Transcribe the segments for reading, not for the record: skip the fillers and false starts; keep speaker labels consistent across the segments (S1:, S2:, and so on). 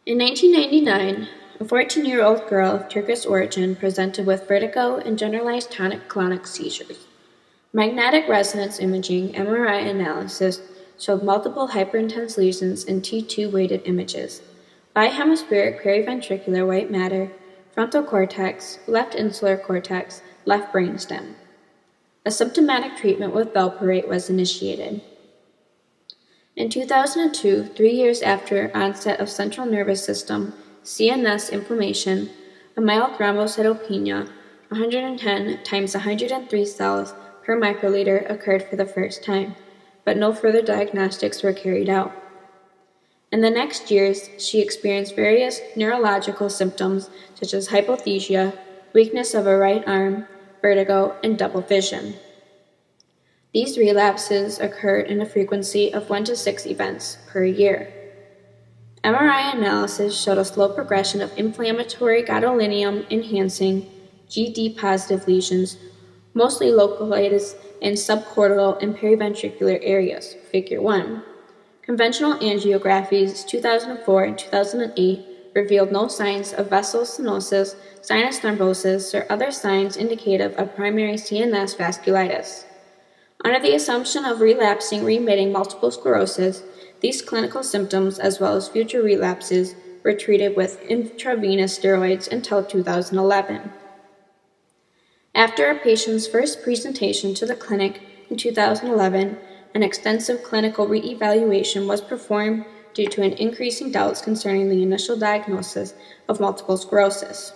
S1: In 1999, a 14-year-old girl of Turkish origin presented with vertigo and generalized tonic-clonic seizures. Magnetic resonance imaging (MRI) analysis showed multiple hyperintense lesions in T2-weighted images: bihemispheric periventricular white matter, frontal cortex, left insular cortex, left brainstem. A symptomatic treatment with valproate was initiated. In 2002, 3 years after onset of central nervous system (CNS) inflammation, a mild thrombocytopenia, 110 times 103 cells per microliter occurred for the first time, but no further diagnostics were carried out. In the next years, she experienced various neurological symptoms such as hypothesia, weakness of her right arm, vertigo, and double vision. These relapses occurred in a frequency of 1 to 6 events per year. MRI analysis showed a slow progression of inflammatory gadolinium-enhancing GD-positive lesions, mostly localized in subcortical and periventricular areas, Figure 1. Conventional angiographies 2004 and 2008 revealed no signs of vessel stenosis, sinus thrombosis, or other signs indicative of primary CNS vasculitis. Under the assumption of relapsing remitting multiple sclerosis, these clinical symptoms, as well as future relapses, were treated with intravenous steroids until 2011. After a patient's first presentation to the clinic in 2011, an extensive clinical re-evaluation was performed due to an increasing doubts concerning the initial diagnosis of multiple sclerosis.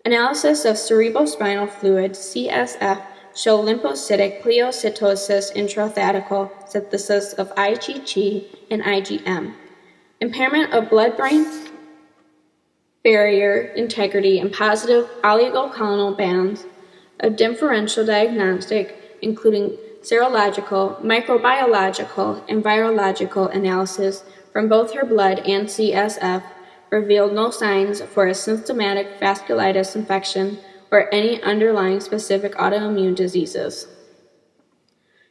S1: Analysis of cerebrospinal fluid, CSF, show lymphocytic pleocytosis intrathecal synthesis of IgG and IgM, impairment of blood-brain barrier integrity and positive oligoclonal bands, a differential diagnostic including serological, microbiological, and virological analysis from both her blood and CSF revealed no signs for a symptomatic vasculitis infection or any underlying specific autoimmune diseases.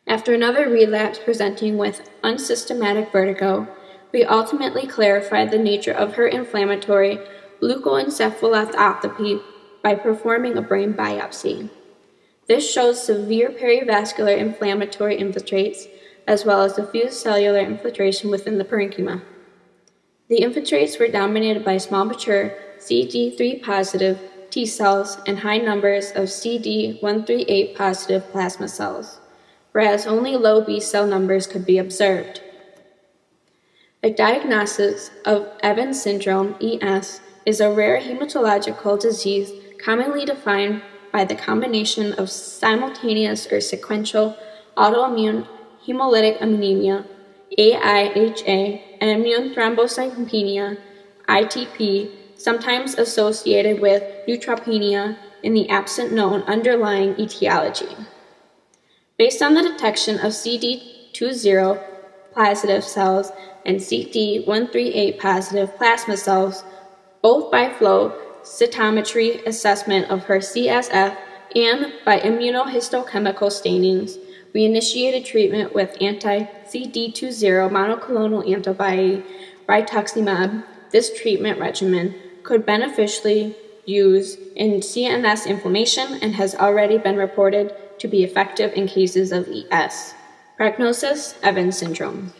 S1: After another relapse presenting with unsystematic vertigo, we ultimately clarified the nature of her inflammatory leukoencephalopathy by performing a brain biopsy. This shows severe perivascular inflammatory infiltrates, as well as diffuse cellular infiltration within the parenchyma. The infiltrates were dominated by small mature CD3 positive T cells and high numbers of CD138 positive plasma cells, whereas only low B cell numbers could be observed. A diagnosis of Evans syndrome, ES, is a rare hematological disease commonly defined by the combination of simultaneous or sequential autoimmune hemolytic anemia, AIHA, and immune thrombocytopenia, ITP, sometimes associated with neutropenia in the absent known underlying etiology. Based on the detection of CD20 positive cells and CD138 positive plasma cells, both by flow cytometry assessment of her CSF and by immunohistochemical stainings, we initiated treatment with anti-CD20 monoclonal antibody rituximab. This treatment regimen could beneficially use in CNS inflammation and has already been reported to be effective in cases of ES. Prognosis: Evans syndrome.